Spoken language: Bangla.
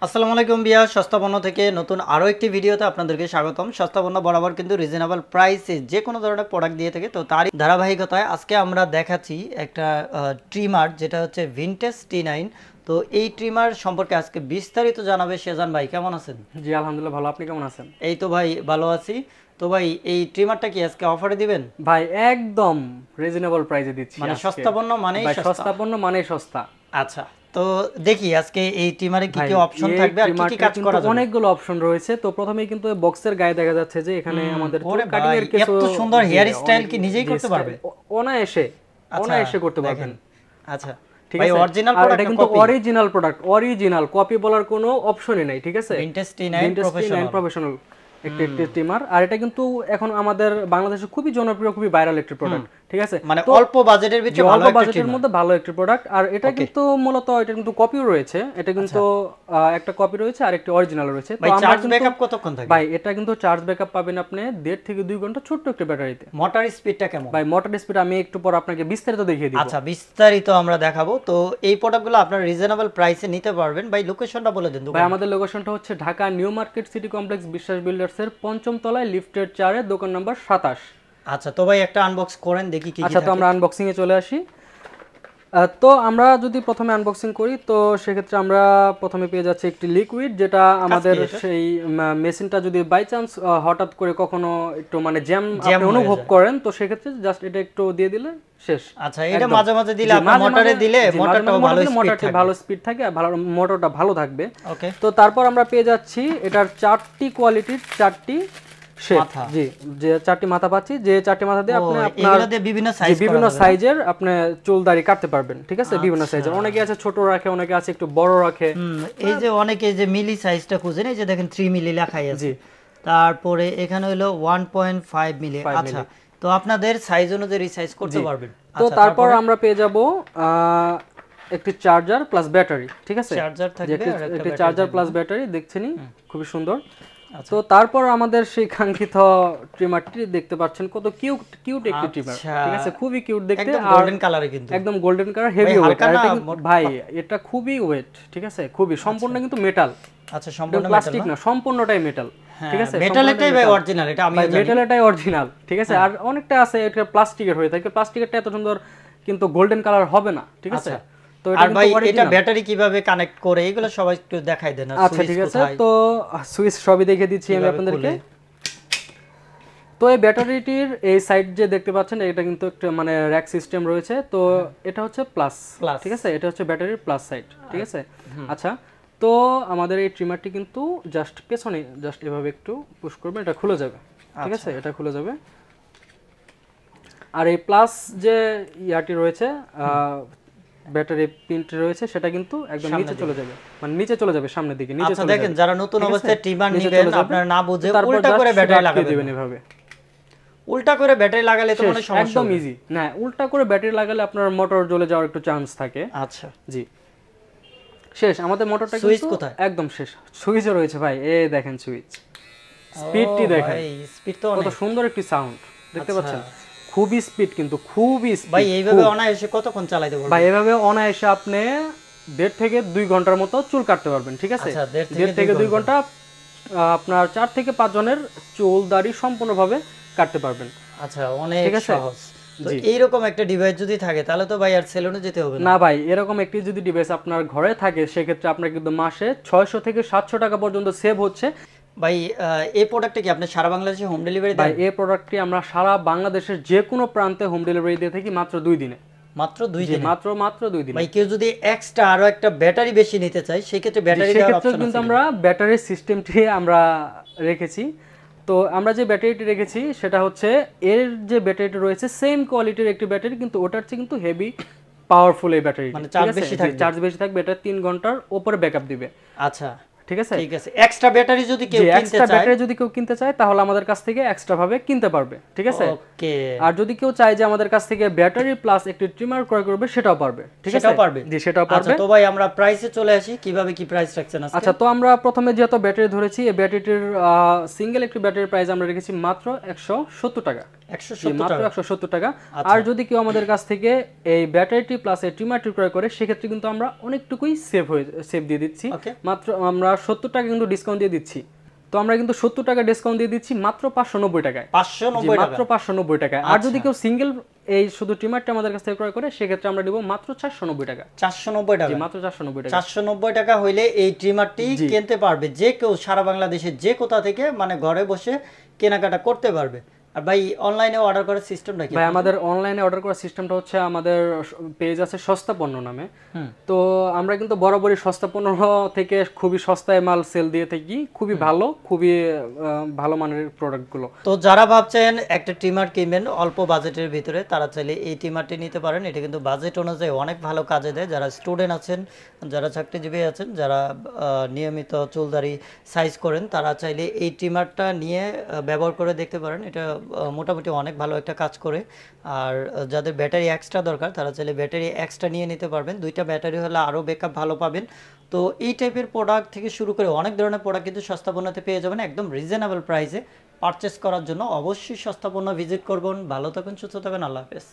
আসসালামু আলাইকুম বিয়া সস্তা পণ্য থেকে নতুন আরো একটি ভিডিওতে আপনাদেরকে স্বাগতম। সস্তা পণ্য বরাবর কিন্তু রিজনেবল প্রাইসে যে কোনো ধরনের প্রোডাক্ট দিয়ে থাকে, তো তারই ধারাবাহিকতায় আজকে আমরা দেখাচ্ছি একটা ট্রিমার, যেটা হচ্ছে ভিনটেজ T9। তো এই ট্রিমার সম্পর্কে আজকে বিস্তারিত জানাবে শেজান ভাই। কেমন আছেন? জি আলহামদুলিল্লাহ ভালো, আপনি কেমন আছেন? এই তো ভাই ভালো আছি। তো ভাই এই ট্রিমারটা কি আজকে অফারে দিবেন? ভাই একদম রিজনেবল প্রাইসে দিচ্ছি, মানে সস্তা পণ্য মানেই সস্তা পণ্য মানেই সস্তা। আচ্ছা, তো দেখি আজকে এই ট্রিমারে কি কি অপশন থাকবে আর কি কি কাজ করা যাবে। অনেকগুলো অপশন রয়েছে। তো প্রথমেই কিন্তু বক্সের গায়ে দেখা যাচ্ছে যে এখানে আমাদের কাটিং এর কিছু এত সুন্দর হেয়ার স্টাইল কি নিজেই করতে পারবে? অনায়াসে করতে পারবেন। আচ্ছা ঠিক আছে, অরিজিনাল প্রোডাক্ট, এটা কিন্তু অরিজিনাল প্রোডাক্ট, অরিজিনাল কপি বলার কোনো অপশনই নাই। ঠিক আছে, ভিনটেজ T9 প্রফেশনাল একটি ট্রিমার। আর এটা কিন্তু এখন আমাদের বাংলাদেশে খুবই জনপ্রিয়, খুবই ভাইরাল একটি প্রোডাক্ট। ঠিক আছে, মানে অল্প বাজেটের ভিতরে ভালো একটা বাজেটের মধ্যে ভালো একটি প্রোডাক্ট। আর এটা কিন্তু মূলত এটা কিন্তু কপি রয়েছে, এটা কিন্তু একটা কপি রয়েছে আর একটা অরিজিনাল রয়েছে। তো আমরা চার্জ ব্যাকআপ কতক্ষণ থাকে ভাই? এটা কিন্তু চার্জ ব্যাকআপ পাবেন আপনি 1.5 থেকে 2 ঘন্টা ছোট্ট একটা ব্যাটারিতে। মোটর স্পিডটা কেমন? ভাই মোটর স্পিড আমি একটু পর আপনাকে বিস্তারিত দেখিয়ে দিব। আচ্ছা, বিস্তারিত আমরা দেখাবো। তো এই প্রোডাক্টগুলো আপনারা রিজনেবল প্রাইসে নিতে পারবেন। ভাই লোকেশনটা বলে দেন। ভাই আমাদের লোকেশনটা হচ্ছে Dhaka new market city complex বিশ্বাস বিল্ডার্স এর 5ম তলায় লিফটের 4 এ দোকান নাম্বার 27। আচ্ছা, তো ভাই একটা আনবক্স করেন দেখি কি কি। আচ্ছা, তো আমরা আনবক্সিং এ চলে আসি। তো আমরা যদি প্রথমে আনবক্সিং করি, তো সেক্ষেত্রে আমরা প্রথমে পেয়ে যাচ্ছি একটি লিকুইড, যেটা আমাদের সেই মেশিনটা যদি বাই চান্স হঠাৎ করে কখনো একটু মানে জ্যাম আপনি অনুভব করেন, তো সেক্ষেত্রে জাস্ট এটা একটু দিয়ে দিলে শেষ। আচ্ছা, এটা মাঝে মাঝে দিলে আপনি মোটরে দিলে মোটরটাও ভালো স্পিড থাকে আর ভালো মোটরটা ভালো থাকবে। ওকে, তো তারপর আমরা পেয়ে যাচ্ছি এটার 4টি কোয়ালিটির 4টি মাথা। জি, যে 4টি মাথা পাচ্ছি, যে 4টি মাথা দিয়ে আপনি আপনার বিভিন্ন সাইজের আপনি চুল দাড়ি কাটতে পারবেন। ঠিক আছে, বিভিন্ন সাইজের, অনেকে আছে ছোট রাখে, অনেকে আছে একটু বড় রাখে। এই যে অনেকে যে মিলি সাইজটা খুঁজেন, এই যে দেখেন 3 মিলি লেখাই আছে। তারপরে এখানে হলো 1.5 মিলি। আচ্ছা, তো আপনাদের সাইজ অনুযায়ী রিসাইজ করতে পারবেন। তো তারপর আমরা পেয়ে যাব একটি চার্জার প্লাস ব্যাটারি। ঠিক আছে, চার্জার থাকবে, একটি চার্জার প্লাস ব্যাটারি দেখছেনই, খুবই সুন্দর। তো তারপর আমাদের সেই কাঙ্ক্ষিত ট্রিমারটি দেখতে পাচ্ছেন, কত কিউট একটি ট্রিমার। ঠিক আছে, খুবই কিউট দেখতে, একদম গোল্ডেন কালারে, কিন্তু একদম গোল্ডেন কালার, হেভি ওয়েট। ভাই এটা খুবই ওয়েট। ঠিক আছে, খুবই সম্পূর্ণ কিন্তু মেটাল। আচ্ছা, সম্পূর্ণ প্লাস্টিক না, সম্পূর্ণটাই মেটাল। ঠিক আছে, মেটালটাই ভাই অরিজিনাল, এটা আমি জানি মেটালটাই অরিজিনাল। ঠিক আছে, আর অনেকটা আছে এটা প্লাস্টিকের হয়ে থাকে, প্লাস্টিকেরটা এত সুন্দর কিন্তু গোল্ডেন কালার হবে না। ঠিক আছে, তো আর ভাই এটা ব্যাটারি কিভাবে কানেক্ট করে এগুলো সবাই একটু দেখাই দেন। আচ্ছা ঠিক আছে, তো সুইচ সবই দেখিয়ে দিচ্ছি আমি আপনাদেরকে। তো এই ব্যাটারিটির এই সাইড যে দেখতে পাচ্ছেন, এটা কিন্তু একটা মানে র‍্যাক সিস্টেম রয়েছে। তো এটা হচ্ছে প্লাস। ঠিক আছে, এটা হচ্ছে ব্যাটারির প্লাস সাইড। ঠিক আছে, আচ্ছা, তো আমাদের এই ট্রিমারটি কিন্তু জাস্ট পেছনে জাস্ট এভাবে একটু পুশ করবে, এটা খুলে যাবে। ঠিক আছে, এটা খুলে যাবে। আর এই প্লাস যে ইয়াটি রয়েছে, ব্যাটারি পিনটি রয়েছে, সেটা কিন্তু একদম নিচে চলে যাবে, মানে নিচে চলে যাবে সামনের দিকে, নিচে চলে যাবে। দেখেন, যারা নতুন অবস্থায় ট্রিমার নেবেন, আপনারা না বুঝে উল্টা করে ব্যাটারি লাগাই দিবেন। এভাবে উল্টা করে ব্যাটারি লাগালে তো কোনো সমস্যা একদম ইজি না, উল্টা করে ব্যাটারি লাগালে আপনার মোটর জ্বলে যাওয়ার একটু চান্স থাকে। আচ্ছা, জি, শেষ আমাদের মোটরটা। সুইচ কোথায়? একদম শেষ, সুইচও রয়েছে ভাই, এই দেখেন সুইচ, স্পিডটি দেখেন, স্পিড তো কত সুন্দর একটি সাউন্ড দেখতে পাচ্ছেন, খুবই স্পিড, কিন্তু খুবই স্পিড। ভাই এইভাবে অনায়াসে কতক্ষণ চালাতে পারবেন? ভাই এইভাবে অনায়াসে আপনি 1.5 থেকে 2 ঘন্টার মতো চুল কাটতে পারবেন। ঠিক আছে, 1.5 থেকে 2 ঘন্টা আপনার 4 থেকে 5 জনের চুল দাড়ি সম্পূর্ণভাবে কাটতে পারবেন। আচ্ছা, অনেক সহজ। তো এইরকম একটা ডিভাইস যদি থাকে, তাহলে তো ভাই আর সেলুনে যেতে হবে না। ভাই এরকম একটি যদি ডিভাইস আপনার ঘরে থাকে, সেক্ষেত্রে আপনার কিন্তু মাসে 600 থেকে 700 টাকা পর্যন্ত সেভ হচ্ছে। ভাই এই প্রোডাক্টটা কি আপনি সারা বাংলাদেশে হোম ডেলিভারি দেন? ভাই এই প্রোডাক্টটি আমরা সারা বাংলাদেশের যে কোনো প্রান্তে হোম ডেলিভারি দিয়ে থাকি, মাত্র 2 দিনে। মাত্র 2 দিনে? মাত্র 2 দিনে। ভাই কেউ যদি এক্সট্রা আরো একটা ব্যাটারি বেশি নিতে চায়, সেই ক্ষেত্রে ব্যাটারি দেওয়ার অপশন আছে কিন্তু আমরা ব্যাটারি সিস্টেমটি আমরা রেখেছি। তো আমরা যে ব্যাটারিটি রেখেছি সেটা হচ্ছে, এর যে ব্যাটারিটি রয়েছে সেম কোয়ালিটির একটি ব্যাটারি, কিন্তু ওটার চেয়ে কিন্তু হেভি পাওয়ারফুল এই ব্যাটারি, মানে চার্জ বেশি থাকবে, এটা 3 ঘন্টার উপরে ব্যাকআপ দিবে। আচ্ছা ঠিক আছে, এক্সট্রা ব্যাটারি যদি কেউ কিনতে চায়, তাহলে আমাদের কাছ থেকে এক্সট্রা ভাবে কিনতে পারবে। ঠিক আছে, ওকে। আর যদি কেউ চায় যে আমাদের কাছ থেকে ব্যাটারি প্লাস একটি ট্রিমার ক্রয় করবে, সেটাও পারবে। ঠিক আছে, সেটাও পারবে। তো ভাই আমরা প্রাইসে চলে আসি, কিভাবে কি প্রাইস রাখছেন আজকে? আচ্ছা, তো আমরা প্রথমে যেহেতু ব্যাটারি ধরেছি, এই ব্যাটারিটির সিঙ্গেল একটি ব্যাটারির প্রাইস আমরা রেখেছি মাত্র 170 টাকা। 170 টাকা। আর যদি কেউ আমাদের কাছ থেকে এই ব্যাটারিটি প্লাস এই ট্রিমারটি ক্রয় করে, সেক্ষেত্রে কিন্তু আমরা অনেকটুকুই সেভ দিয়ে দিচ্ছি। মাত্র আমরা 70 টাকা কিন্তু ডিসকাউন্ট দিয়ে দিচ্ছি। তো আমরা কিন্তু 70 টাকা ডিসকাউন্ট দিয়ে দিচ্ছি মাত্র 590 টাকায়। 590 টাকা, মাত্র 590 টাকায়। আর যদি কেউ সিঙ্গেল এই শুধু ট্রিমারটা আমাদের কাছ থেকে ক্রয় করে সেক্ষেত্রে আমরা দিব মাত্র 490 টাকা। 490 টাকা, মাত্র 490 টাকা। 490 টাকা হইলে এই ট্রিমারটি কিনতে পারবে যে কেউ, সারা বাংলাদেশের যে কোথা থেকে, মানে ঘরে বসে কেনাকাটা করতে পারবে। আর ভাই অনলাইনে অর্ডার করার সিস্টেমটা কি? ভাই আমাদের অনলাইনে অর্ডার করার সিস্টেমটা হচ্ছে, আমাদের পেজ আছে সস্তা পণ্য নামে। তো আমরা কিন্তু বরাবরই সস্তা পণ্য থেকে খুবই সস্তায় মাল সেল দিয়ে থাকি, খুবই ভালো, খুবই ভালো মানের প্রোডাক্টগুলো। তো যারা ভাবছেন একটা ট্রিমার কিনবেন অল্প বাজেটের ভিতরে, তারা চাইলে এই ট্রিমারটি নিতে পারেন। এটা কিন্তু বাজেট অনুযায়ী অনেক ভালো কাজে দেয়। যারা স্টুডেন্ট আছেন, যারা চাকরিজীবী আছেন, যারা নিয়মিত চুলদারি সাইজ করেন, তারা চাইলে এই ট্রিমারটা নিয়ে ব্যবহার করে দেখতে পারেন। এটা মোটামুটি অনেক ভালো একটা কাজ করে। আর যাদের ব্যাটারি এক্সট্রা দরকার, তারা চাইলে ব্যাটারি এক্সট্রা নিয়ে নিতে পারবেন। 2টা ব্যাটারি হলে আরও ব্যাকআপ ভালো পাবেন। তো এই টাইপের প্রোডাক্ট থেকে শুরু করে অনেক ধরনের প্রোডাক্ট কিন্তু সস্তা পণ্যতে পেয়ে যাবেন একদম রিজনেবল প্রাইসে। পারচেস করার জন্য অবশ্যই সস্তা পণ্য ভিজিট করবেন। ভালো থাকুন, সুস্থ থাকুন, আল্লাহ হাফেজ।